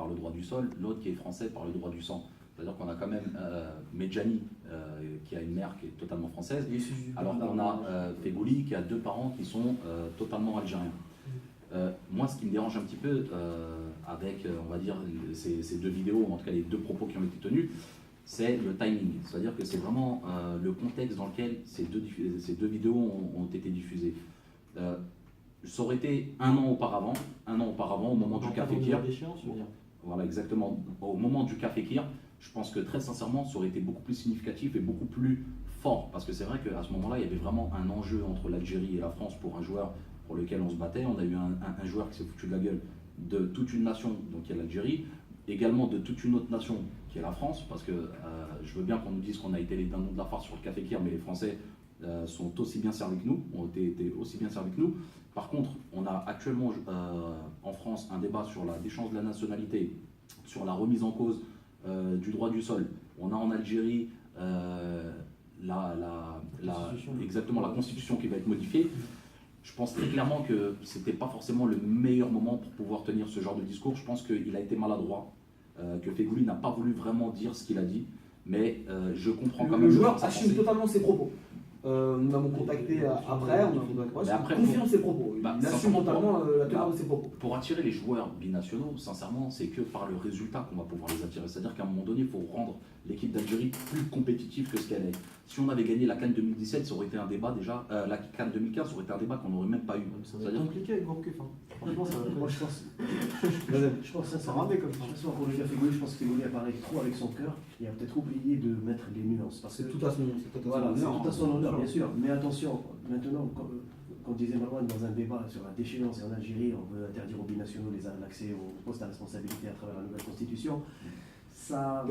par le droit du sol, l'autre qui est français par le droit du sang. C'est-à-dire qu'on a quand même Medjani, qui a une mère qui est totalement française, alors qu'on a Fegouli qui a 2 parents qui sont totalement algériens. Moi, ce qui me dérange un petit peu avec, on va dire, ces 2 vidéos, en tout cas les 2 propos qui ont été tenus, c'est le timing. C'est-à-dire que c'est vraiment le contexte dans lequel ces deux vidéos ont été diffusées. Ça aurait été un an auparavant, au moment du Café Kir. Voilà, exactement. Au moment du Café Kir, je pense que très sincèrement, ça aurait été beaucoup plus significatif et beaucoup plus fort. Parce que c'est vrai qu'à ce moment-là, il y avait vraiment un enjeu entre l'Algérie et la France pour un joueur pour lequel on se battait. On a eu un joueur qui s'est foutu de la gueule de toute une nation, donc il y a l'Algérie, également de toute une autre nation qui est la France, parce que je veux bien qu'on nous dise qu'on a été les dindons de la farce sur le Café Kir, mais les Français sont aussi bien servis que nous, ont été aussi bien servis que nous. Par contre, on a actuellement en France un débat sur la déchéance de la nationalité, sur la remise en cause du droit du sol. On a en Algérie exactement la constitution qui va être modifiée. Je pense très clairement que ce n'était pas forcément le meilleur moment pour pouvoir tenir ce genre de discours. Je pense qu'il a été maladroit, que Fegouli n'a pas voulu vraiment dire ce qu'il a dit, mais je comprends quand même... Le joueur assume totalement ses propos. Nous l'avons contacté après, on confirme ses propos. Il assume totalement la teneur de ses propos. Pour attirer les joueurs binationaux, sincèrement, c'est que par le résultat qu'on va pouvoir les attirer. C'est-à-dire qu'à un moment donné, il faut rendre l'équipe d'Algérie plus compétitive que ce qu'elle est. Si on avait gagné la CAN 2017, ça aurait été un débat déjà. La CAN 2015, ça aurait été un débat qu'on n'aurait même pas eu. Ça va être compliqué avec Gourcuff. Franchement, ça va. Moi, je pense sincèrement, pour le cas Fegouli, je pense que Fegouli apparaît trop avec son cœur. Il a peut-être oublié de mettre les nuances. Parce que C'est tout à son honneur. Tout à son honneur, bien sûr. Mais attention, maintenant, quand disait Marwan dans un débat sur la déchéance en Algérie, on veut interdire aux binationaux l'accès aux postes à responsabilité à travers la nouvelle constitution. C'est la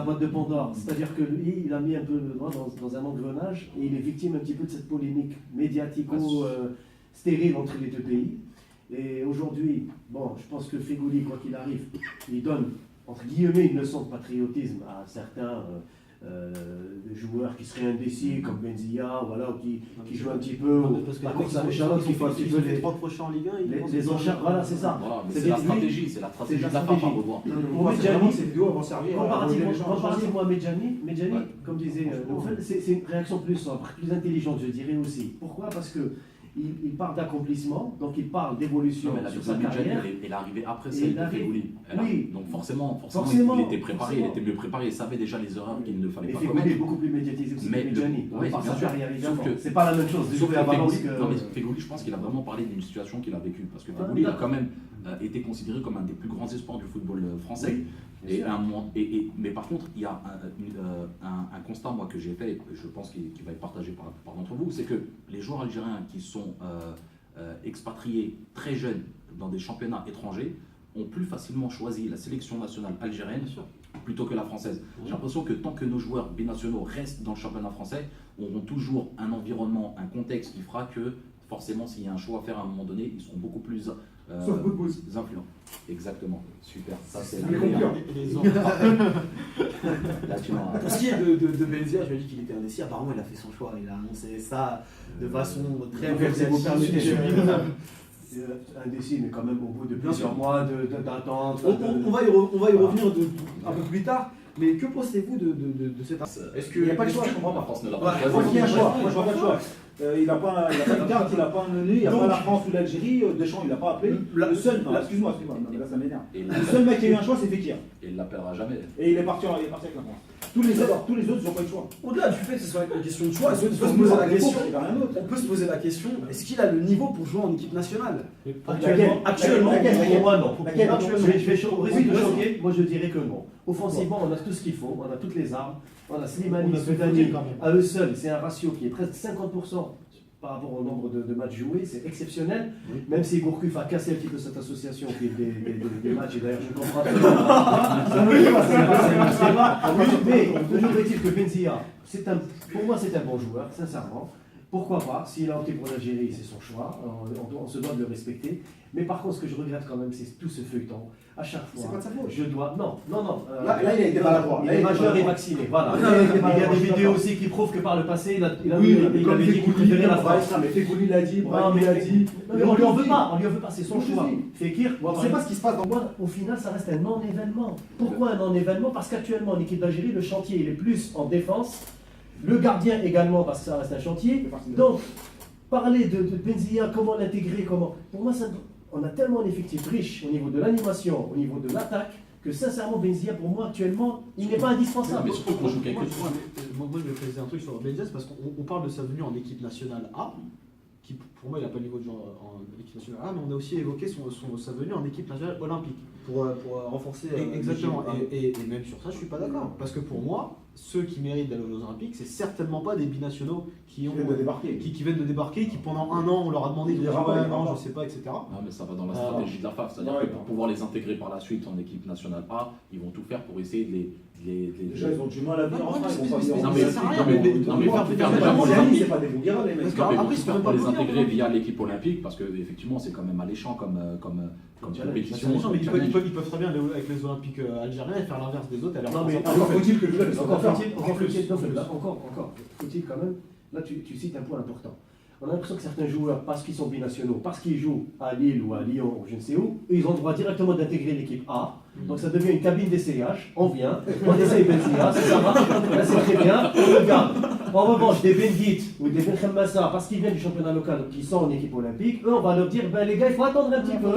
boîte de Pandore. C'est-à-dire que lui, il a mis un peu le doigt dans un engrenage et il est victime un petit peu de cette polémique médiatico-stérile entre les 2 pays. Et aujourd'hui, bon, je pense que Fegouli, quoi qu'il arrive, il donne, entre guillemets, une leçon de patriotisme à certains joueurs qui seraient indécis, comme Benzia, voilà, ou qui jouent un petit peu la course à l'échalote, qui font un petit peu les 3 prochains en Ligue 1, les enchères. Voilà, c'est ça. Voilà, c'est la stratégie de la part à revoir. Ces vidéos vont servir Comparativement à Medjani, comme disait Naufel, c'est une réaction plus sobre, plus intelligente, je dirais aussi. Pourquoi? Parce que il parle d'accomplissement, donc il parle d'évolution sur sa carrière. Elle est arrivée après celle de Fegouli. Oui. Donc forcément, il était préparé, il était mieux préparé, il savait déjà les erreurs qu'il ne fallait pas commettre. Fegouli est beaucoup plus médiatisé que Medjani. C'est pas la même chose. Sauf que Fegouli, je pense qu'il a vraiment parlé d'une situation qu'il a vécue. Parce que Fegouli a quand même été considéré comme un des plus grands espoirs du football français. Mais par contre, il y a un constat moi, que j'ai fait, et je pense qu'il va être partagé par la plupart d'entre vous, c'est que les joueurs algériens qui sont expatriés très jeunes dans des championnats étrangers ont plus facilement choisi la sélection nationale algérienne plutôt que la française. J'ai l'impression que tant que nos joueurs binationaux restent dans le championnat français, auront toujours un environnement, un contexte qui fera que forcément, s'il y a un choix à faire à un moment donné, ils seront beaucoup plus influents. Exactement, super. Ça, c'est les concurrents. Pour ce qui est de Benzia, je lui ai dit qu'il était indécis. Apparemment, il a fait son choix. Il a annoncé ça de façon très indécis, mais quand même au bout de plusieurs mois d'attente. On va y revenir un peu plus tard. Mais que pensez-vous de cette... Est-ce qu'il n'y a pas de choix? Je comprends pas. France ne l'a pas choisi. Moi, il y a un choix. Moi, je vois pas de choix. Il n'a pas une carte, il n'a pas un menu, il n'y a pas la France ou l'Algérie. Deschamps, il n'a pas appelé. Le seul, excuse-moi, là ça m'énerve. Le seul mec qui a eu un choix, c'est Fekir. Et il ne l'appellera jamais. Et il est parti avec la France. Tous les autres, ils n'ont pas eu de choix. Au-delà du fait que ce soit une question de choix, on peut se poser la question. On peut se poser la question, est-ce qu'il a le niveau pour jouer en équipe nationale? Actuellement, non. Moi, je dirais que non. Offensivement, on a tout ce qu'il faut, on a toutes les armes. On a Slimani, Soudani, à eux seuls, c'est un ratio qui est presque 50% par rapport au nombre de matchs joués, c'est exceptionnel. Oui. Même si Gourcuff a cassé un petit peu cette association qui est des matchs, et d'ailleurs je comprends pas. Ça ne veut pas, mais toujours est-il que Benzia, pour moi c'est un bon joueur, sincèrement. Pourquoi pas? S'il a opté pour l'Algérie, c'est son choix, on se doit de le respecter. Mais par contre, ce que je regrette quand même, c'est tout ce feuilleton. À chaque fois, c'est pas de sa faute. je dois. Non. Là, il a été maladroit. Il est majeur et vacciné. Voilà. Il y a des vidéos aussi qui prouvent que par le passé, il avait dit qu'il préférait la France. Mais Fegouli l'a dit, Brahimi l'a dit. Mais on lui en veut pas, c'est son choix. Fekir, On ne sait pas ce qui se passe dans moi, au final, ça reste un non-événement. Pourquoi un non-événement? Parce qu'actuellement, en équipe d'Algérie, le chantier, il est plus en défense. Le gardien également, parce que ça reste un chantier. Donc, parler de Benzia, comment l'intégrer, comment. Pour moi, on a tellement d'effectifs riches au niveau de l'animation, au niveau de l'attaque, que sincèrement, Benzia, pour moi, actuellement, il n'est pas indispensable. Mais surtout qu'on joue quelque chose. Moi, je vais préciser un truc sur Benzia, parce qu'on parle de sa venue en équipe nationale A, qui pour moi, il n'a pas le niveau de joueur en équipe nationale A, mais on a aussi évoqué sa venue en équipe nationale olympique. pour renforcer. Exactement, et même sur ça, je suis pas d'accord. Parce que pour moi, ceux qui méritent d'aller aux Jeux Olympiques, c'est certainement pas des binationaux qui viennent de débarquer, qui pendant un an, on leur a demandé de dire non, je sais pas, etc. Non, mais ça va dans la stratégie de la FAF. C'est-à-dire que pour pouvoir les intégrer par la suite en équipe nationale A, ils vont tout faire pour essayer de les. Déjà, ils ont du mal à venir en France. Non, mais c'est pas des Bougueras, les mecs. Après, ils peuvent pas les intégrer via l'équipe olympique parce que effectivement, c'est quand même alléchant comme compétition. Non, mais ils peuvent très bien aller avec les Olympiques algériens et faire l'inverse des autres. Non, mais Encore faut-il que le club encore faut-il quand même, là tu cites un point important. On a l'impression que certains joueurs, parce qu'ils sont binationaux, parce qu'ils jouent à Lille ou à Lyon ou je ne sais où, ils ont le droit directement d'intégrer l'équipe A. Donc ça devient une cabine d'essayage. On vient, on essaye Benzia, ça marche, là c'est très bien, on regarde. En revanche, des Benguit ou des Ben Massa, parce qu'ils viennent du championnat local, qui sont en équipe olympique, eux on va leur dire, ben les gars, il faut attendre un petit peu.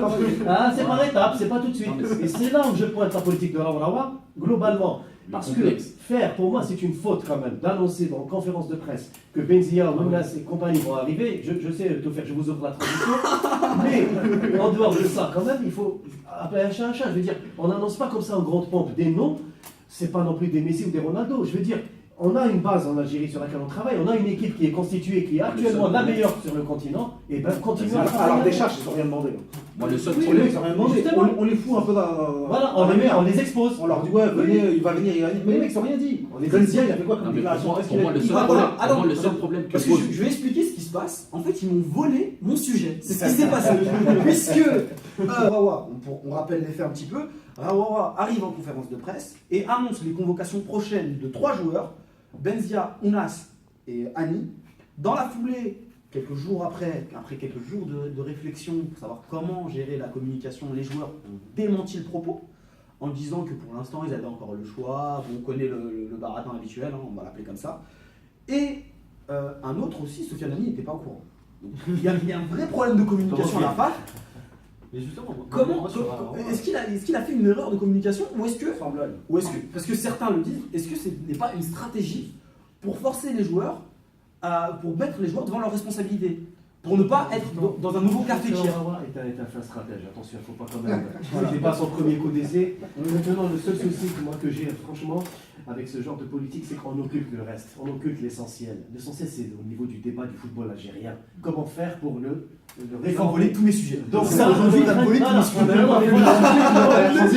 Ah, c'est par étapes, c'est pas tout de suite. Et c'est là où je pointe la politique de Raourawa, globalement. Parce que faire, pour moi, c'est une faute quand même, d'annoncer dans une conférence de presse que Benzia, Mounas et compagnie vont arriver. Je sais tout faire, je vous ouvre la transition. Mais en dehors de ça, quand même, il faut appeler un chat un chat. Je veux dire, on n'annonce pas comme ça en grande pompe des noms. C'est pas non plus des Messi ou des Ronaldo. Je veux dire, on a une base en Algérie sur laquelle on travaille. On a une équipe qui est constituée, qui est actuellement la meilleure sur le continent. Et bien, continuons à travailler. Alors, des charges, ils n'ont rien demandé. Moi, le seul problème, ils n'ont rien demandé. On les fout un peu dans. Voilà, on les met, on les expose. On leur dit, ouais, venez, il va venir, il va venir. Mais les mecs, ils n'ont rien dit. Benzia, il a fait quoi comme déclaration? Pour moi, le seul problème que Parce que je vais expliquer ce qui se passe. En fait, ils m'ont volé mon sujet. C'est ce qui s'est passé. Puisque Raourawa, on rappelle les faits un petit peu, Raourawa arrive en conférence de presse et annonce les convocations prochaines de 3 joueurs, Benzia, Ounas et Hani. Dans la foulée, quelques jours après quelques jours de réflexion pour savoir comment gérer la communication, les joueurs ont démenti le propos en disant que pour l'instant ils avaient encore le choix. On connaît le baratin habituel, hein, on va l'appeler comme ça. Et un autre aussi, Sofiane Hani, n'était pas au courant. Donc, il y a un vrai problème de communication à la FAF. Mais justement, est-ce qu'il a fait une erreur de communication ou est-ce que parce que certains le disent, est-ce que ce n'est pas une stratégie pour forcer les joueurs pour mettre les joueurs devant leurs responsabilités, pour ne pas être dans un nouveau cas fétiche. Est un fin stratège, attention, il ne faut pas quand même. Ce n'est pas son premier coup d'essai. Maintenant, le seul souci que j'ai, franchement, avec ce genre de politique, c'est qu'on occulte le reste, on occulte l'essentiel. L'essentiel, c'est au niveau du débat du football algérien. Comment faire pour le réformer tous mes sujets. Donc ça, aujourd'hui, t'as volé tous mes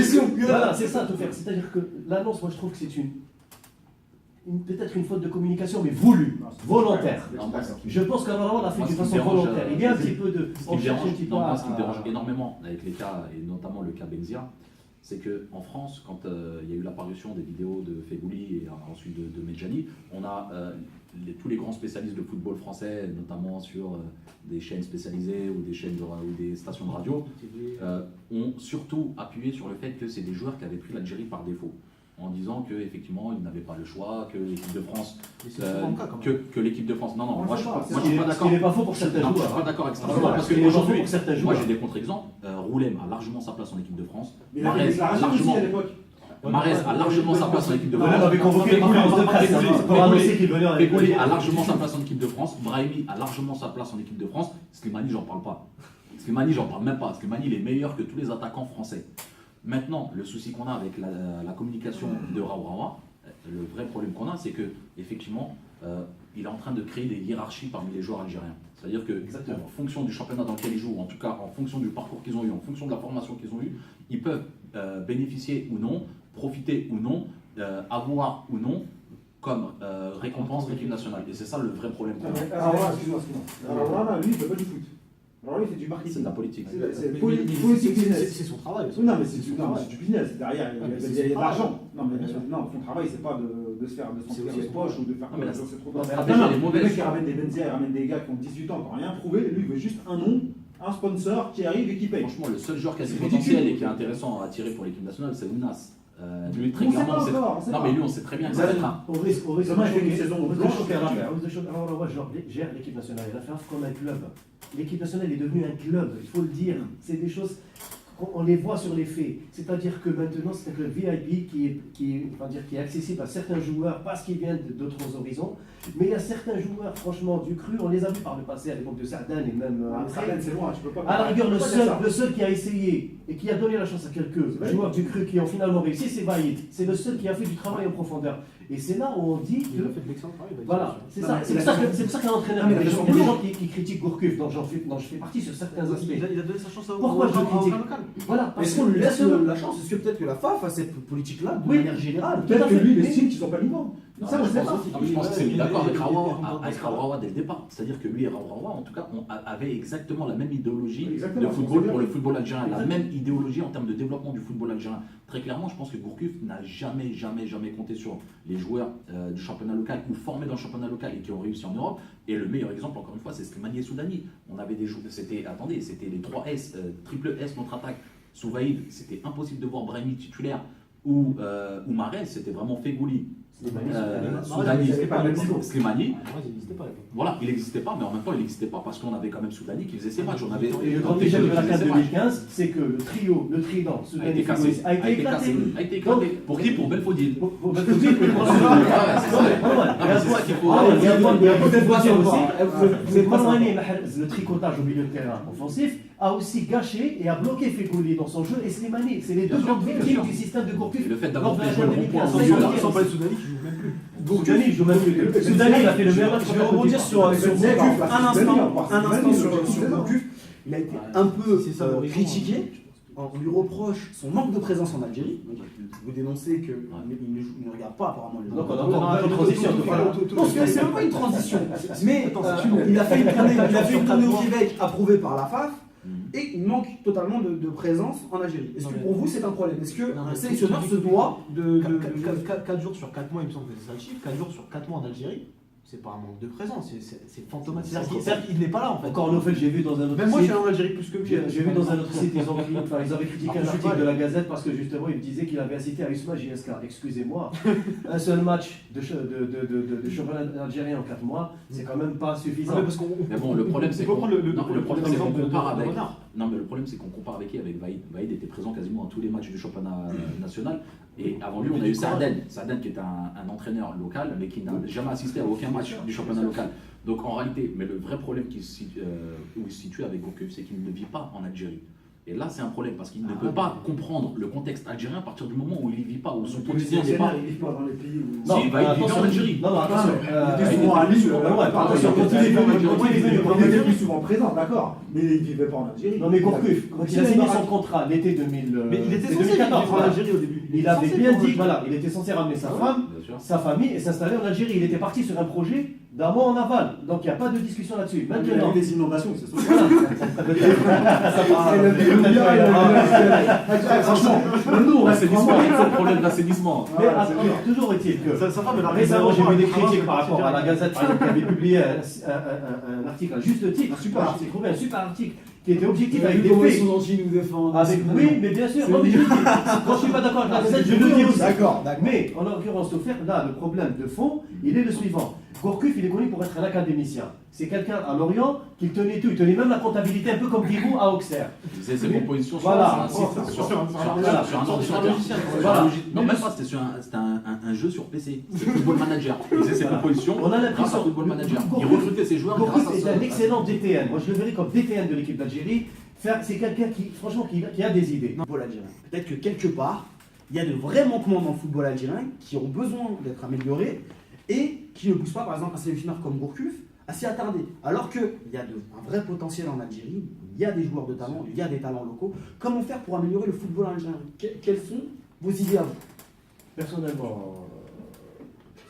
sujets. Voilà, c'est ça, tout faire. C'est-à-dire que l'annonce, moi, je trouve que c'est peut-être une faute de communication, mais voulue, volontaire. Je pense qu'Amarwan l'a fait d'une façon volontaire. Il y a un petit peu de. Ce qui me dérange énormément avec les cas, et notamment le cas Benzia, c'est qu'en France, quand il y a eu l'apparition des vidéos de Fegouli et ensuite de Medjani, on a tous les grands spécialistes de football français, notamment sur des chaînes spécialisées ou des chaînes ou des stations de radio, ont surtout appuyé sur le fait que c'est des joueurs qui avaient pris l'Algérie par défaut, en disant qu'effectivement ils n'avaient pas le choix, que l'équipe de France, que l'équipe de France. Non, moi je suis pas d'accord. Il n'est pas faux pour certains joueurs. Je suis pas d'accord avec ça. Parce que aujourd'hui, moi j'ai des contre-exemples. Roulem a largement sa place en équipe de France. Marès a largement. Marès a largement sa place en équipe de France. On avait convoqué une conférence de presse pour annoncer qu'il venait avec Fegouli a largement sa place en équipe de France. Brahimi a largement sa place en équipe de France. Slimani, j'en parle pas. Slimani, j'en parle même pas. Slimani, il est meilleur que tous les attaquants français. Maintenant, le souci qu'on a avec la communication de Raourawa, le vrai problème qu'on a, c'est que effectivement, il est en train de créer des hiérarchies parmi les joueurs algériens. C'est-à-dire que, en fonction du championnat dans lequel ils jouent, en tout cas en fonction du parcours qu'ils ont eu, en fonction de la formation qu'ils ont eue, ils peuvent bénéficier ou non, profiter ou non, avoir ou non, comme récompense de l'équipe nationale. Et c'est ça le vrai problème. Alors là, excuse-moi. Alors là, lui, il ne fait pas du foot. Alors lui, il fait du marketing. C'est de la politique. C'est politique business. C'est son travail. Non, mais c'est du business. Derrière, il y a de l'argent. Non, son travail, c'est pas de se faire de les poches ou de faire comme ça. C'est trop tard. Le mec qui ramène des Benzia, il ramène des gars qui ont 18 ans, qui n'ont rien prouvé. Lui, il veut juste un nom, un sponsor qui arrive et qui paye. Franchement, le seul joueur qui a du potentiel et qui est intéressant à attirer pour l'équipe nationale, c'est Ounas. Lui, très clairement, non, mais lui, on sait très bien que ça va être un. Au risque Demain, il fait une saison blanche. Alors, gère l'équipe nationale. Il a fait comme un club. L'équipe nationale est devenue un club, il faut le dire. C'est des choses, on les voit sur les faits. C'est-à-dire que maintenant, c'est un club VIP qui est accessible à certains joueurs parce qu'ils viennent d'autres horizons. Mais il y a certains joueurs, franchement, du cru, on les a vus par le passé à l'époque de Sardane et même Sardane, c'est loin, tu peux pas. À la rigueur, le seul qui a essayé et qui a donné la chance à quelques joueurs du cru qui ont finalement réussi, c'est Vaïd. C'est le seul qui a fait du travail en profondeur. Et c'est là où on dit que. Il a fait de l'excellent travail. Voilà, c'est ça. C'est pour ça qu'un entraîneur. Il y a des gens qui critiquent Gourcuff, dont je fais partie sur certains aspects. Il a donné sa chance à Pourquoi je critique? Voilà, parce Est-ce qu'on lui laisse la chance? Est-ce que peut-être que la FAF a cette politique-là de manière générale? Peut-être que lui, il estime qu'ils sont pas libres. Ça, je pense que c'est mis d'accord avec Raoua dès le départ. C'est-à-dire que lui et Raoua, en tout cas, avaient exactement la même idéologie de football pour le football algérien, la même idéologie en termes de développement du football algérien. Très clairement, je pense que Gourcuff n'a jamais compté sur les joueurs du championnat local ou formés dans le championnat local et qui ont réussi en Europe. Et le meilleur exemple, encore une fois, c'est Slimani et Soudani. On avait des joueurs, c'était les 3 S, triple S contre-attaque. Sous Vaïd, c'était impossible de voir Brahimi titulaire ou Marez, c'était vraiment Fegouli. Soudani, Slimani. Voilà, il n'existait pas, mais en même temps, il n'existait pas parce qu'on avait quand même Soudani qui faisait ses matchs. Et le grand échec de la CAN 2015, c'est que le trident a été cassé. A été éclaté. Pour qui? Pour Belfodil. Pour Belfodil, c'est ça qu'il faut. Vous êtes pas loin, le tricotage au milieu de terrain offensif a aussi gâché et a bloqué Fegouli dans son jeu et Slimani. C'est les deux grandes victimes du système de Gourcuff. Le fait d'avoir fait jouer le rond-point sans parler de Soudani qui joue même plus. Soudani joue même plus. Soudani, il a fait le meilleur match. Je vais rebondir sur Gourcuff un instant sur Gourcuff. Il a été un peu critiqué. On lui reproche son manque de présence en Algérie. Vous dénoncez qu'il ne regarde pas apparemment les Donc on a encore une transition. Non, c'est même pas une transition. Mais il a fait une tournée au Québec approuvée par la FAF. Et il manque totalement de présence en Algérie. Est-ce que pour vous c'est un problème? Est-ce qu'un sélectionneur se doit de 4 jours sur 4 mois, il me semble que c'est ça le chiffre, 4 jours sur 4 mois en Algérie, c'est pas un manque de présence, c'est fantomatique. C'est-à-dire qu'il n'est pas là en fait. Encore en fait, j'ai vu dans un autre Même moi je suis en Algérie plus que lui. J'ai vu dans un autre site, ils avaient critiqué un article de la Gazette parce que justement ils disaient qu'il avait assisté à Usma JSK. Excusez-moi, un seul match de championnat algérien en 4 mois, c'est quand même pas suffisant. Mais bon, le problème c'est qu'on compare avec. Non, mais le problème c'est qu'on compare avec qui? Avec Vaïd. Vaïd était présent quasiment dans tous les matchs du championnat national. Et avant lui, on a eu Sardane qui est un entraîneur local, mais qui n'a jamais assisté à aucun match du championnat local. Donc en réalité, mais le vrai problème où il se situe avec Gourcuff, c'est qu'il ne vit pas en Algérie. Et là, c'est un problème parce qu'il ne peut pas comprendre le contexte algérien à partir du moment où il n'y vit pas, où son quotidien n'est pas. Il ne vit pas dans les pays où. Non, il vit en Algérie. Non, attention. Il était souvent à Lille. Attention, quand il est plus souvent présent, d'accord. Mais il ne vivait pas en Algérie. Non, mais Gourcuff, quand il a signé son contrat l'été 2000. Mais il était censé vivre en Algérie au début. Il avait bien dit qu'il était censé ramener sa femme, sa famille et s'installer en Algérie. Il était parti sur un projet d'un mois en aval. Donc il n'y a pas de discussion là-dessus. Maintenant, des inondations, c'est ça. Franchement, nous, on reste c'est le problème d'assainissement. Mais toujours est-il que récemment, j'ai vu des critiques par rapport à la Gazette par exemple, qui avait publié un article à juste titre, un super article qui était objectif avec des faits. Oui, mais bien sûr, quand je suis pas d'accord avec la Gazette, je le dis aussi. D'accord. Mais en l'occurrence, là, le problème de fond, il est le suivant. Gourcuff, il est connu pour être un académicien. C'est quelqu'un à Lorient qui tenait tout. Il tenait même la comptabilité, un peu comme Giroud à Auxerre. Il faisait ses propositions sur un ordinateur. Non, même pas, c'était un jeu sur PC. C'était Football Manager. Il faisait ses propositions. On a l'impression que Football Manager. Il recrutait ses joueurs. Gourcuff est un excellent DTN. Moi, je le verrais comme DTN de l'équipe d'Algérie. C'est quelqu'un qui, franchement, qui a des idées. Football algérien. Peut-être que quelque part, il y a de vrais manquements dans le football algérien qui ont besoin d'être améliorés et qui ne poussent pas, par exemple, un sélectionneur comme Gourcuff à s'y attarder. Alors qu'il y a un vrai potentiel en Algérie, il y a des joueurs de talent, il y a des talents locaux. Comment faire pour améliorer le football algérien? Quelles sont vos idées à vous? Personnellement,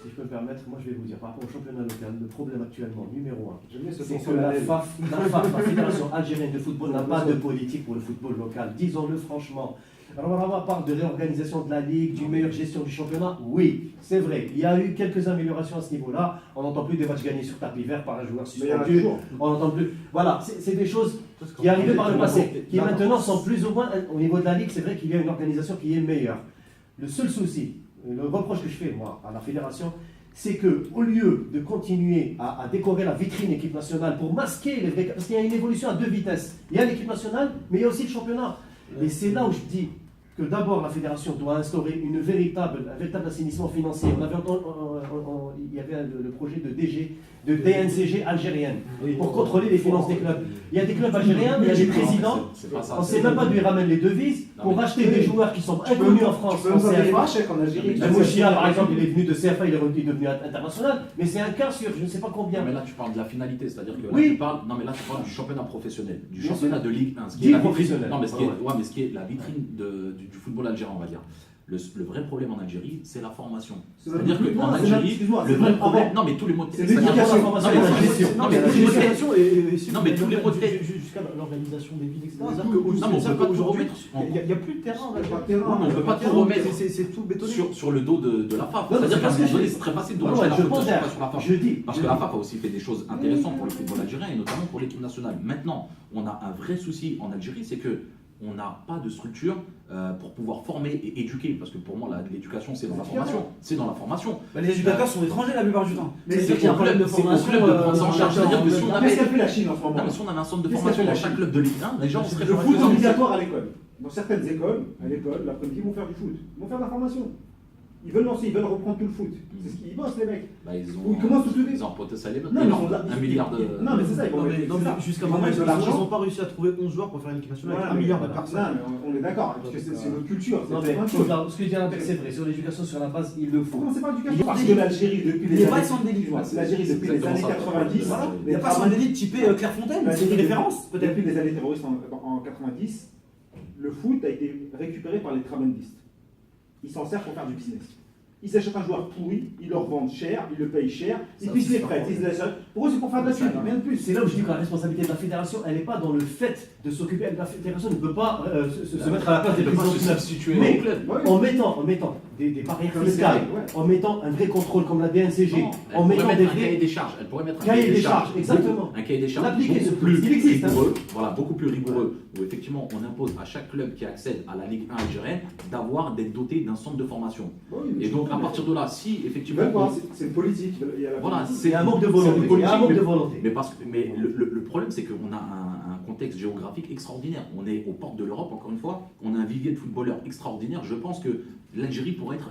Si je peux me permettre, moi je vais vous dire, par rapport au championnat local, le problème actuellement, numéro 1, J'aime bien ce c'est que fonctionnaire. la Fédération algérienne de football, n'a pas de politique pour le football local. Disons-le franchement. Alors on parle de réorganisation de la Ligue, d'une meilleure gestion du championnat. Oui, c'est vrai. Il y a eu quelques améliorations à ce niveau-là. On n'entend plus des matchs gagnés sur tapis vert par un joueur Mais il y en a suspendu. toujours. On n'entend plus. Voilà, c'est des choses qui arrivaient par le passé, qui maintenant sont plus ou moins, au niveau de la Ligue, c'est vrai qu'il y a une organisation qui est meilleure. Le seul souci, le reproche que je fais, moi, à la Fédération, c'est qu'au lieu de continuer à décorer la vitrine équipe nationale pour masquer les vrais... Parce qu'il y a une évolution à deux vitesses. Il y a l'équipe nationale, mais il y a aussi le championnat. Et c'est là où je dis que d'abord la Fédération doit instaurer un véritable assainissement financier. Il y avait le projet de DNCG algérienne pour contrôler les finances des clubs. Il y a des clubs algériens, il y a des présidents, on ne sait même pas d'où ils ramènent les devises pour acheter des joueurs qui sont inconnus en France. En CFA. En Algérie. Mouchia, par exemple, il est venu de CFA, il est devenu international, mais c'est un cas sur je ne sais pas combien. Non, mais là, tu parles de la finalité, c'est-à-dire que là, Oui. tu parles, non, mais là, tu parles du championnat professionnel, du Bien championnat sûr. de Ligue 1, ce qui Dit est la professionnel. vitrine, non, mais ce qui est, Ouais. ouais, mais ce qui est la vitrine du football algérien, on va dire. Le vrai problème en Algérie, c'est la formation. C'est-à-dire qu'en Algérie, le vrai problème, non, mais tous les mots de C'est c'est-à-dire- l'éducation. non, mais C'est la c'est- gestion. non, mais tous les mots de- non, mais tous les mots de tête. jusqu'à l'organisation des villes, etc. Non, C'est-à-dire mais on peut pas tout qu'aujourd'hui, remettre il n'y a plus de terrain. Il y a pas de là. terrain. on peut pas tout remettre C'est tout bétonné. sur le dos de la FAF. Non, mais C'est-à-dire c'est qu'à un parce que moment donné, je- c'est très facile de Ouais, rejeter la je faute pondère. sur la FAF. Je dis. Parce que la FAF a aussi fait des choses intéressantes pour le football algérien et notamment pour l'équipe nationale. Maintenant, on a un vrai souci en Algérie, c'est que on n'a pas de structure pour pouvoir former et éduquer. Parce que pour moi, l'éducation, c'est dans la formation. C'est dans la formation. Bah, les éducateurs sont étrangers la plupart du temps. Mais C'est-à-dire c'est qu'il y a un au problème de club- c'est au formation. club de prendre ça en charge. C'est-à-dire que si on avait- Qu'est-ce qu'a fait la Chine en ce moment? Non, mais si on avait un centre de Qu'est-ce formation qu'elle fait, dans la chaque Chine club de Ligue 1, les gens Le seraient foot est obligatoire à l'école. Dans certaines écoles, à l'école, l'après-midi, ils vont faire du foot. Ils vont faire de la formation. Ils veulent lancer, ils veulent reprendre tout le foot. C'est ce qu'ils bossent, les mecs. Bah, ils Ou ils commencent tout de suite. ont un potentiel Non, mais énorme. ils ont- 1 milliard de. Non, mais c'est ça, ils vont Non, mais mettre c'est ça. jusqu'à Ils vont maintenant, mettre de ils l'argent. n'ont pas réussi à trouver 11 joueurs pour faire une équipe nationale Voilà, avec 1 milliard de mais- personnes. Non, mais on est d'accord, parce que c'est notre culture. Non, C'est mais plein de choses. ce que dit Alain, c'est vrai. Sur l'éducation, sur la base, il le faut. Comment c'est pas Il y l'éducation? a Parce des- que l'Algérie, depuis Il n'y les a pas de années... centre d'élite. L'Algérie, depuis les années 90, Voilà. Il les n'y a pas de centre d'élite typé Clairefontaine, c'est une référence peut-être. Depuis les années terroristes en 90, le foot a été récupéré par les tremendistes. Ils s'en servent pour faire du business. Ils s'achètent un joueur pourri, ils le revendent cher, ils le payent cher, ils puissent les prêtent, ils se laissent. Pour eux, c'est pour faire de la thune, rien de plus. C'est là où je dis que la responsabilité de la fédération, elle n'est pas dans le fait de s'occuper. La fédération ne peut pas se mettre à la place des Ils peuvent pas présidents se de club. substituer Mais au club. Ouais, en mettant des barrières Comme les fiscales, Sénégalais, ouais. en mettant un vrai contrôle comme la DNCG, Non, elle en pourrait mettant mettre des un cahier vrais. des charges. Elle pourrait mettre un Cahier des charges, exactement. Un cahier des charges L'appliquer, beaucoup ce plus il existe, hein. rigoureux. Voilà, beaucoup plus rigoureux. Où effectivement, on impose à chaque club qui accède à la Ligue 1 algérienne d'être doté d'un centre de formation. Oui, Et donc, à partir de là, si Tu effectivement. veux pas, c'est politique. Il y a la Voilà, politique. C'est un manque de volonté. c'est Il y a un manque de politique, volonté. mais le problème, c'est qu'on a un contexte géographique extraordinaire. On est aux portes de l'Europe, encore une fois. On a un vivier de footballeurs extraordinaire. Je pense que l'Algérie pourrait être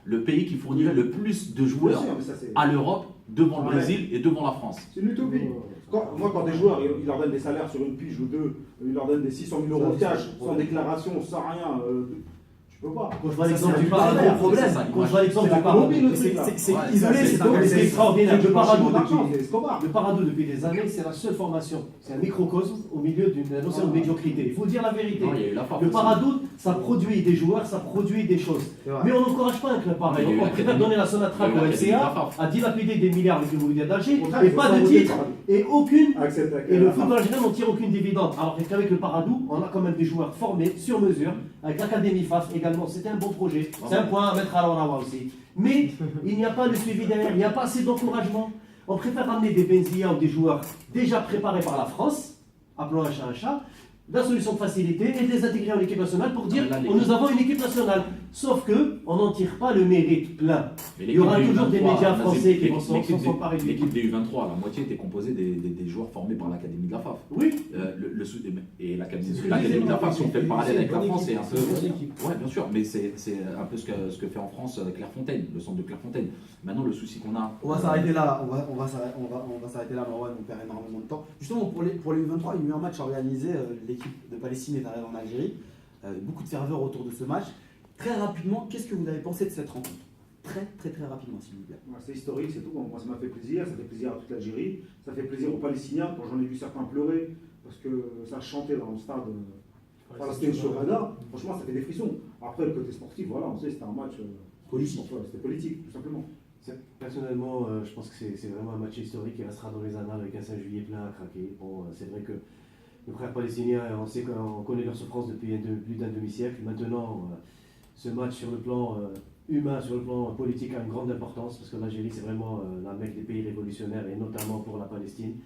le pays qui fournirait le plus de Bien joueurs sûr, mais ça, c'est- à l'Europe, devant le Ouais. Brésil et devant la France. C'est une utopie. Moi, quand des joueurs, ils leur donnent des salaires sur une pige ou deux, ils leur donnent des 600 000 euros de cash, sans déclaration, sans rien, tu peux pas. Quand je vois Ça, l'exemple c'est du un Paradou, gros problème. C'est ça, quand je vois l'exemple C'est du la Paradou, Colombie, le C'est truc, là. c'est Ouais, isolé, c'est c'est ça, tout. c'est extraordinaire. Le Paradou, C'est Escobar. Le Paradou, depuis des années, c'est la seule formation. C'est un microcosme au milieu d'un océan de médiocrité. Il faut dire la vérité. Non, il y a eu la FAF Le aussi. Paradou, ça produit des joueurs, ça produit des choses. C'est vrai. Mais on n'encourage pas un club pareil. Il y a eu On préfère l'académie. donner la Sonatra Il y a eu au l'académie de la LCA, FAF. à dilapider des milliards avec le Mouloudia d'Alger, Au contraire, et il faut pas de saboter le titre, Paradou. et aucune. Accepte- Et le football algérien n'en tire aucune dividende. Alors qu'avec le Paradou, on a quand même des joueurs formés sur mesure, avec l'Académie FAF également. C'était un bon projet. C'est un point à mettre à l'Orawa aussi. Mais il n'y a pas de suivi derrière, il n'y a pas assez d'encouragement. On préfère amener des Benzia ou des joueurs déjà préparés par la France, appelons un chat un chat, la solution de facilité et de les intégrer en équipe nationale pour dire Là, nous avons une équipe nationale. Sauf que on n'en tire pas le mérite plein. Mais Il y aura l'équipe toujours des U23, médias là, français c'est- qui vont s'en l'équipe s'emparer des- du L'équipe des U23, la moitié était composée des joueurs formés par l'Académie de la FAF. Oui, Et l'Académie C'est ce que l'Académie je de la disais, FAF, si on fait le parallèle avec la France, c'est un peu. C'est une bonne équipe. Ouais, bien sûr, mais c'est un peu ce que fait en France Clairefontaine, le centre de Clairefontaine. Maintenant, le souci qu'on a. On va s'arrêter là, on va s'arrêter là, Marwan, on perd énormément de temps. Justement, pour les U23, il y a eu un match organisé, l'équipe de Palestine est arrivée en Algérie, beaucoup de ferveur autour de ce match. Très rapidement, qu'est-ce que vous avez pensé de cette rencontre? Très rapidement, s'il vous plaît. Ouais, c'est historique, c'est tout. Moi, ça m'a fait plaisir, ça fait plaisir à toute l'Algérie, ça fait plaisir aux Palestiniens. Quand j'en ai vu certains pleurer, parce que ça chantait dans le stade Palestine sur Rada, franchement, ça fait des frissons. Après, le côté sportif, voilà, on sait, c'était un match Politique. C'était politique, tout simplement. Personnellement, je pense que c'est vraiment un match historique qui restera dans les annales avec un 5 juillet plein à craquer. Bon, c'est vrai que nos frères palestiniens, on sait qu'on connaît leur souffrance depuis plus d'un demi-siècle. Maintenant, ce match sur le plan humain, sur le plan politique a une grande importance parce que l'Algérie, c'est vraiment la mecque des pays révolutionnaires et notamment pour la Palestine.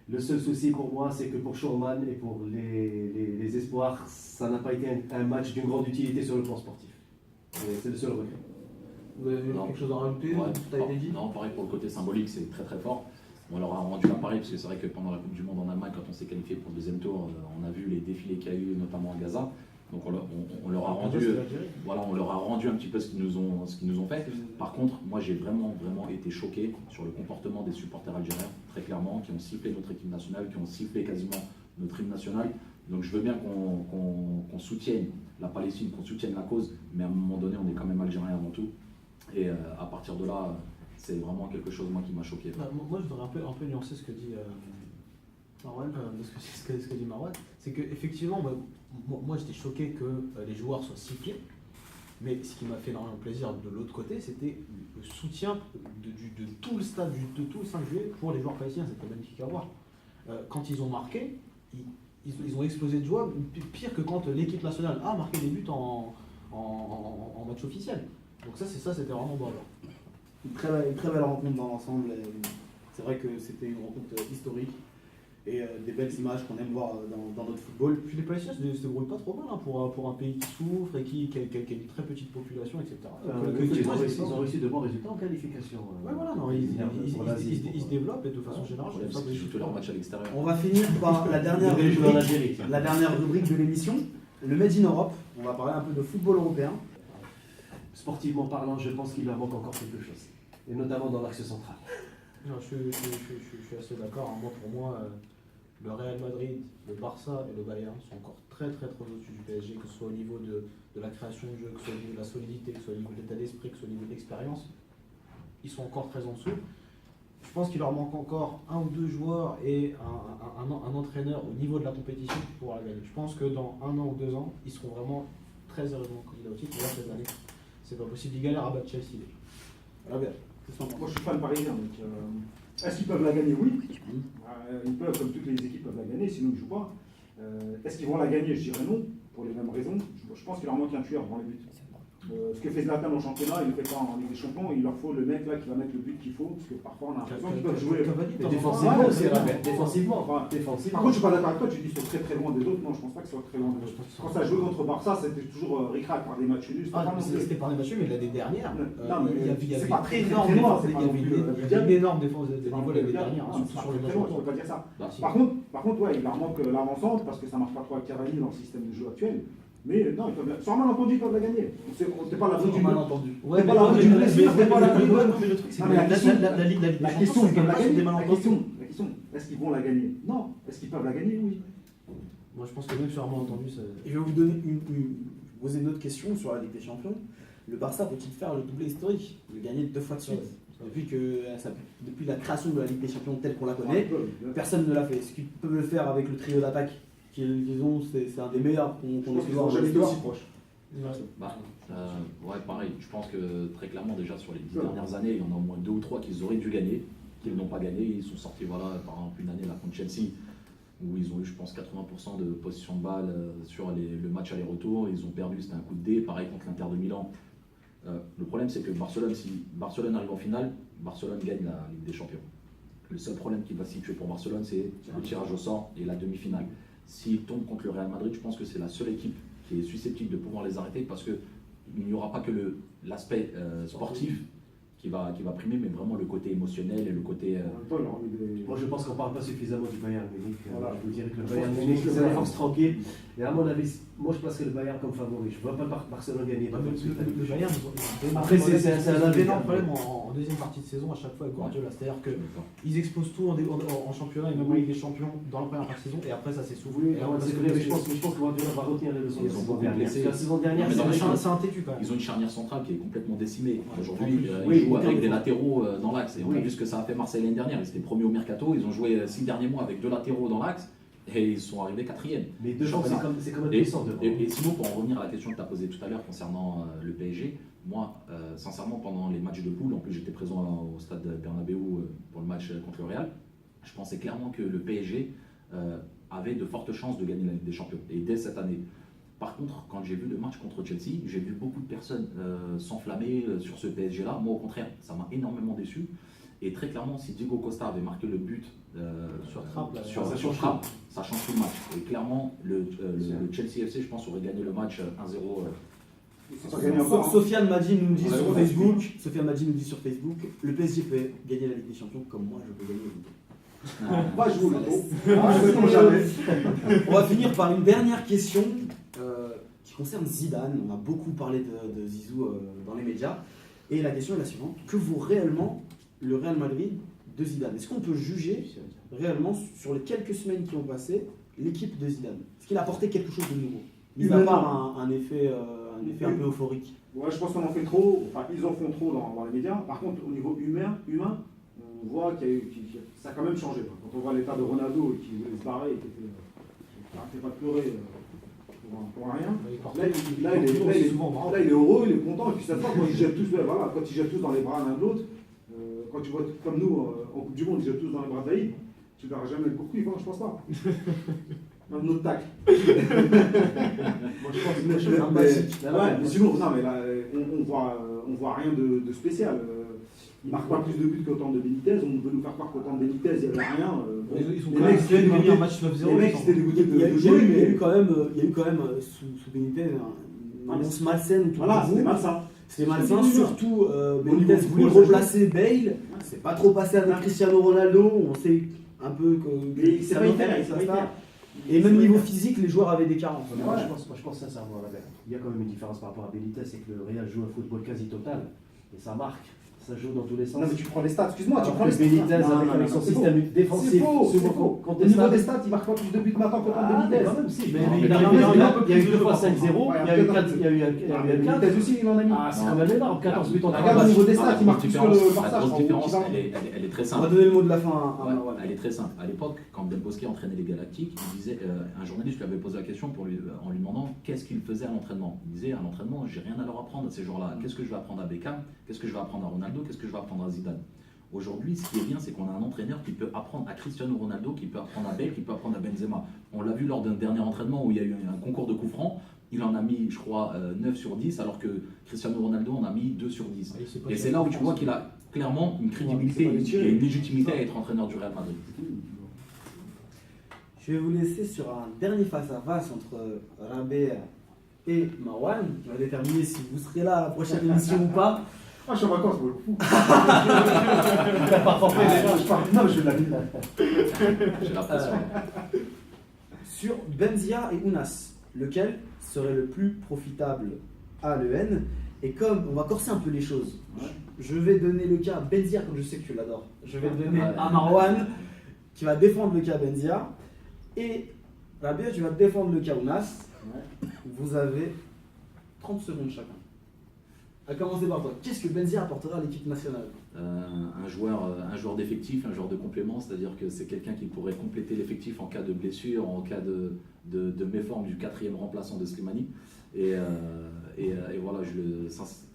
Le seul souci pour moi, c'est que pour Schurman et pour les espoirs, ça n'a pas été un match d'une grande utilité sur le plan sportif. C'est le seul regret. Vous avez quelque chose à rajouter? Ça a été dit? Non, pareil pour le côté symbolique, c'est très très fort. On leur a rendu l'appareil parce que c'est vrai que pendant la Coupe du Monde en Allemagne, quand on s'est qualifié pour le deuxième tour, on a vu les défilés qu'il y a eu, notamment à Gaza. Donc on leur a rendu, voilà, on leur a rendu un petit peu ce qu'ils nous ont fait. Par contre, moi j'ai vraiment été choqué sur le comportement des supporters algériens, très clairement, qui ont sifflé notre équipe nationale, qui ont sifflé quasiment notre hymne national. Donc je veux bien qu'on soutienne la Palestine, qu'on soutienne la cause, mais à un moment donné, on est quand même algérien avant tout. Et à partir de là, c'est vraiment quelque chose moi qui m'a choqué. Moi, je voudrais un peu nuancer ce que dit Marwan, ce que dit Marwan. C'est qu'effectivement, moi j'étais choqué que les joueurs soient sifflés. Mais ce qui m'a fait énormément plaisir de l'autre côté, c'était le soutien de tout le stade, de tout le 5 juillet pour les joueurs palestiniens. C'était magnifique à voir. Quand ils ont marqué, ils ont explosé de joie, pire que quand l'équipe nationale a marqué des buts en match officiel. Donc c'était vraiment beau. Une très belle rencontre dans l'ensemble. C'est vrai que c'était une rencontre historique et des belles images qu'on aime voir dans notre football. Puis les Palestiniens se débrouillent pas trop mal pour un pays qui souffre et qui a une très petite population, etc. Ils ont réussi de bons résultats en qualification. Ouais, voilà, non, ils se développent et de façon générale. Ils jouent tous leurs matchs à l'extérieur. On va finir par la dernière rubrique de l'émission, le Made in Europe. On va parler un peu de football européen. Sportivement parlant, je pense qu'il leur manque encore quelque chose, et notamment dans l'axe central. Non, je suis assez d'accord. Pour moi, le Real Madrid, le Barça et le Bayern sont encore très au-dessus du PSG, que ce soit au niveau de la création de jeu, que ce soit au niveau de la solidité, que ce soit au niveau de l'état d'esprit, que ce soit au niveau de l'expérience. Ils sont encore très en dessous. Je pense qu'il leur manque encore un ou deux joueurs et un entraîneur au niveau de la compétition pour la gagner. Je pense que dans 1 an ou 2 ans, ils seront vraiment très heureusement candidats au titre. Et là, cette année, c'est pas possible. Ils galèrent à battre Chelsea. Voilà, bien. Moi, je suis fan parisien, donc est-ce qu'ils peuvent la gagner? Oui. Ils peuvent, comme toutes les équipes peuvent la gagner, sinon ils ne jouent pas. Est-ce qu'ils vont la gagner? Je dirais non, pour les mêmes raisons. Je pense qu'il leur manque un tueur dans les buts. Ce que fait Zlatan au championnat, il ne le fait pas en Ligue des Champions. Il leur faut le mec là qui va mettre le but qu'il faut, parce que parfois on a l'impression qu'ils peuvent jouer. Défensivement aussi, défensivement. Par contre, je suis pas d'accord avec toi, tu dis qu'ils sont très vraiment des autres. Non, je pense pas qu'ils soient très loin des autres. Quand ça jouait contre Barça, c'était toujours ric-rac par des matchs nuls. C'était par des matchs nuls, mais l'année dernière, il y avait pas très énorme loin. Il y avait une énorme défense de niveau l'année dernière, sur les matchs. Je ne peux pas dire ça. Par contre, ouais, il leur manque l'avancante parce que ça marche pas trop avec Cavani dans le système de jeu actuel. Mais non, sans malentendu, ils peuvent la gagner. C'est pas la faute du malentendu. Ouais, mais le truc, c'est que la Ligue la question, la question, est-ce qu'ils vont la gagner? Non. Est-ce qu'ils peuvent la gagner? Oui. Moi, je pense que même sur un malentendu, ça. Et je vais vous poser une autre question sur la Ligue des Champions. Le Barça peut-il faire le doublé historique, le gagner 2 fois de suite? Depuis la création de la Ligue des Champions telle qu'on la connaît, personne ne l'a fait. Est-ce qu'ils peuvent le faire avec le trio d'attaque qu'ils ont? C'est un des meilleurs qu'on ait pu voir. Jamais été aussi proche. Ouais, pareil. Je pense que très clairement, déjà sur les 10 dernières années, il y en a au moins 2 ou 3 qu'ils auraient dû gagner, qu'ils n'ont pas gagné. Ils sont sortis, voilà, par exemple, une année là, contre Chelsea, où ils ont eu, je pense, 80% de possession de balle sur le match aller-retour. Ils ont perdu, c'était un coup de dé. Pareil contre l'Inter de Milan. Le problème, c'est que Barcelone, si Barcelone arrive en finale, Barcelone gagne la Ligue des Champions. Le seul problème qui va se situer pour Barcelone, c'est le tirage au sort et la demi-finale. S'ils tombent contre le Real Madrid, je pense que c'est la seule équipe qui est susceptible de pouvoir les arrêter parce qu'il n'y aura pas que l'aspect sportif qui va primer, mais vraiment le côté émotionnel et le côté... Moi, je pense qu'on ne parle pas suffisamment du Bayern Munich. Voilà. Je vous dirais que le Bayern Munich, c'est la force tranquille. Et à mon avis, moi, je placerais le Bayern comme favori. Je ne vois pas Barcelone gagner. Le Bayern, après, c'est un énorme problème en deuxième partie de saison à chaque fois avec Guardiola. C'est-à-dire qu'ils exposent tout en championnat et même en Ligue des Champions dans la première partie de saison et après ça s'essouffle. C'est vrai, mais je pense que Guardiola va retenir les leçons de la saison dernière. C'est un têtu quand même. Ils ont une charnière centrale qui est complètement décimée. Aujourd'hui, ils jouent avec des latéraux dans l'axe. Et on a vu ce que ça a fait Marseille l'année dernière. Ils étaient premiers au mercato. Ils ont joué 6 derniers mois avec 2 latéraux dans l'axe. et ils sont arrivés 4e. Mais devant, c'est comme intéressant devant. Et sinon, pour en revenir à la question que tu as posée tout à l'heure concernant le PSG, moi, sincèrement, pendant les matchs de poule, en plus j'étais présent au stade Bernabéu pour le match contre le Real, je pensais clairement que le PSG avait de fortes chances de gagner la Ligue des Champions, et dès cette année. Par contre, quand j'ai vu le match contre Chelsea, j'ai vu beaucoup de personnes s'enflammer sur ce PSG-là. Moi, au contraire, ça m'a énormément déçu. Et très clairement, si Diego Costa avait marqué le but sur frappe, ça change tout le match. Et clairement, le Chelsea FC, je pense, aurait gagné le match 1-0. Sofiane Madji nous dit sur Facebook, le PSG peut gagner la Ligue des Champions comme moi, je peux gagner le Ligue. Moi, je vous le On va finir par une dernière question qui concerne Zidane. On a beaucoup parlé de Zizou dans les médias. Et la question est la suivante. Que vaut réellement le Real Madrid de Zidane? Est-ce qu'on peut juger réellement, sur les quelques semaines qui ont passé, l'équipe de Zidane? Est-ce qu'il a apporté quelque chose de nouveau? Mis à part un effet un peu euphorique. Ouais, je pense qu'on en fait trop. Enfin, ils en font trop dans les médias. Par contre, au niveau humain, on voit que ça a quand même changé. Quand on voit l'état de Ronaldo qui voulait se barrer, qui n'arrêtait pas de pleurer pour rien. Là, il est heureux, il est content. Et puis cette fois, quand ils jettent tous dans les bras l'un de l'autre, quand tu vois comme nous en Coupe du Monde, ils jettent tous dans les bras de Daïd, tu ne verras jamais le beaucoup, je pense pas. Un autre tac. Moi, je pense mais sinon, non, mais là, on voit rien de spécial. Il ne marque pas plus de buts qu'au temps de Benitez. On veut nous faire croire qu'au temps de Benitez, il n'y avait rien. Ils sont quand même gagné un match 9-0. Les mecs, c'était dégoûté de jouer. Il y a eu quand même sous Benitez une annonce malsaine. Voilà, c'était malsain. C'était malsain, surtout Benitez voulait replacer Bale. C'est pas trop passé avec Cristiano Ronaldo. On sait un peu que c'est pas italien. Et même niveau physique, les joueurs avaient des carences. Moi, je pense sincèrement, il y a quand même une différence par rapport à Benitez, c'est que le Real joue un football quasi total et ça marque. Ça joue dans tous les sens. Non, mais tu prends les stats, excuse-moi, tu prends les stats. Benitez, avec son système défensif, c'est faux. Au niveau des stats, il marque pas plus de buts maintenant qu'au temps de Benitez. Quand même, si. Mais il y a eu 2 fois 5-0, il y a eu 4. Il y a eu 4. Benitez aussi, il en a mis. Ah, c'est quand même énorme, 14 buts en 3 Regarde au niveau des stats, il marque plus que le Barça. La grosse différence, elle est très simple. On va donner le mot de la fin. Elle est très simple. À l'époque, quand Del Bosque entraînait les Galactiques, il disait, un journaliste lui avait posé la question en lui demandant qu'est-ce qu'il faisait à l'entraînement. Il disait à l'entraînement, j'ai rien à leur apprendre à ces joueurs-là. Qu'est-ce que je vais apprendre à Beckham? Qu'est-ce que je vais apprendre à Ronaldo? Qu'est-ce que je vais apprendre à Zidane? Aujourd'hui, ce qui est bien, c'est qu'on a un entraîneur qui peut apprendre à Cristiano Ronaldo, qui peut apprendre à Bale, qui peut apprendre à Benzema. On l'a vu lors d'un dernier entraînement où il y a eu un concours de coups francs. Il en a mis, je crois, 9 sur 10, alors que Cristiano Ronaldo en a mis 2 sur 10. Et c'est là où tu vois qu'il a clairement une crédibilité et une légitimité à être entraîneur du Real Madrid. Je vais vous laisser sur un dernier face-à-face entre Rabea et Marwan, qui va déterminer si vous serez là à la prochaine émission ou pas. Ah, je suis en vacances, moi, le fou. Non, je l'ai. J'ai l'impression. Sur Benzia et Ounas, lequel serait le plus profitable à l'EN? Et comme on va corser un peu les choses, je vais donner le cas Benzia, comme je sais que tu l'adores. Je vais le donner à Marwan, qui va défendre le cas Benzia. Et Rabia, tu vas défendre le cas Ounas. Vous avez 30 secondes chacun. À commencer par toi, qu'est-ce que Benzia apportera à l'équipe nationale? Un joueur d'effectif, un joueur de complément, c'est-à-dire que c'est quelqu'un qui pourrait compléter l'effectif en cas de blessure, en cas de méforme du 4e remplaçant de Slimani. Et voilà,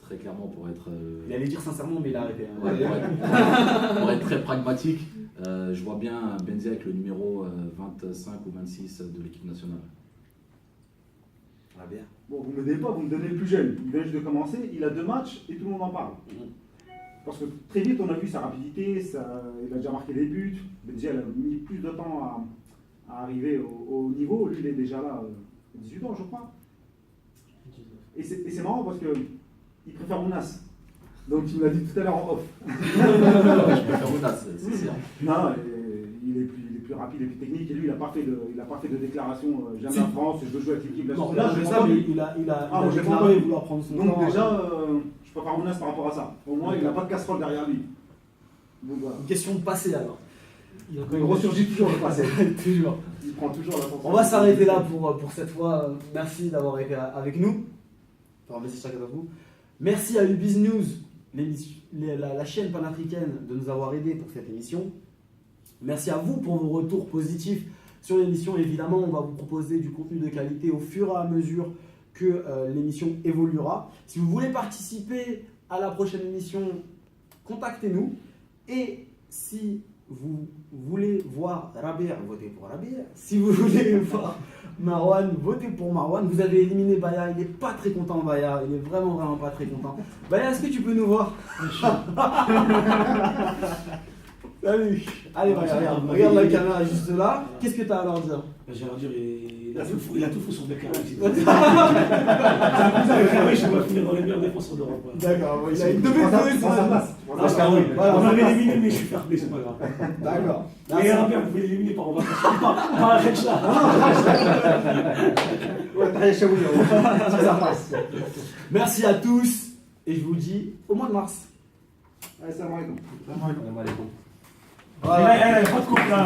très clairement pour être... Il allait dire sincèrement, mais il a arrêté. Pour être très pragmatique, je vois bien Benzia avec le numéro 25 ou 26 de l'équipe nationale. Ah bien. Bon, vous ne m'aidez pas, vous me donnez le plus jeune. Il vient juste de commencer, il a 2 matchs et tout le monde en parle. Parce que très vite, on a vu sa rapidité, il a déjà marqué des buts. Benzia, il a mis plus de temps à arriver au niveau. Lui, il est déjà là, 18 ans, je crois. Et c'est marrant parce qu'il préfère Ounas. Donc, il me l'a dit tout à l'heure en off. Je préfère Ounas, c'est sûr. Non, il est plus rapide et plus technique. Et lui, il n'a pas fait de déclaration. J'aime la France, je veux jouer avec l'équipe nationale. Là, je sais, mais il a déclaré vouloir prendre son temps. Donc, déjà, je préfère Ounas par rapport à ça. Au moins, il n'a pas de casserole derrière lui. Donc, voilà. Une question de passé alors. Il ressurgit toujours le passé. Toujours. Il prend toujours la. On va s'arrêter là pour cette fois. Merci d'avoir été avec nous. Enfin, merci chacun de vous. Merci à Ubiz News, la chaîne panafricaine, de nous avoir aidés pour cette émission. Merci à vous pour vos retours positifs sur l'émission. Évidemment, on va vous proposer du contenu de qualité au fur et à mesure que l'émission évoluera. Si vous voulez participer à la prochaine émission, contactez-nous. Et si vous voulez voir Rabia, votez pour Rabia. Si vous voulez voir Marwan, votez pour Marwan. Vous avez éliminé Baya, il n'est pas très content Baya, il est vraiment pas très content. Baya, est-ce que tu peux nous voir? Salut. Allez Baya, regarde la caméra juste là. Qu'est-ce que tu as à leur dire? J'ai à leur dire, il a tout fou sur Declaré. Je dois finir dans les meilleurs défenseurs d'Europe. D'accord, il a une devait donner ça passe. On m'avait éliminé, mais je suis fair play, c'est pas grave. D'accord. Et Rabia, vous pouvez l'éliminer par un Rechla. Ça passe. Merci à tous et je vous dis au mois de mars. Allez, salam alaikum. Voilà. Pas de couple là.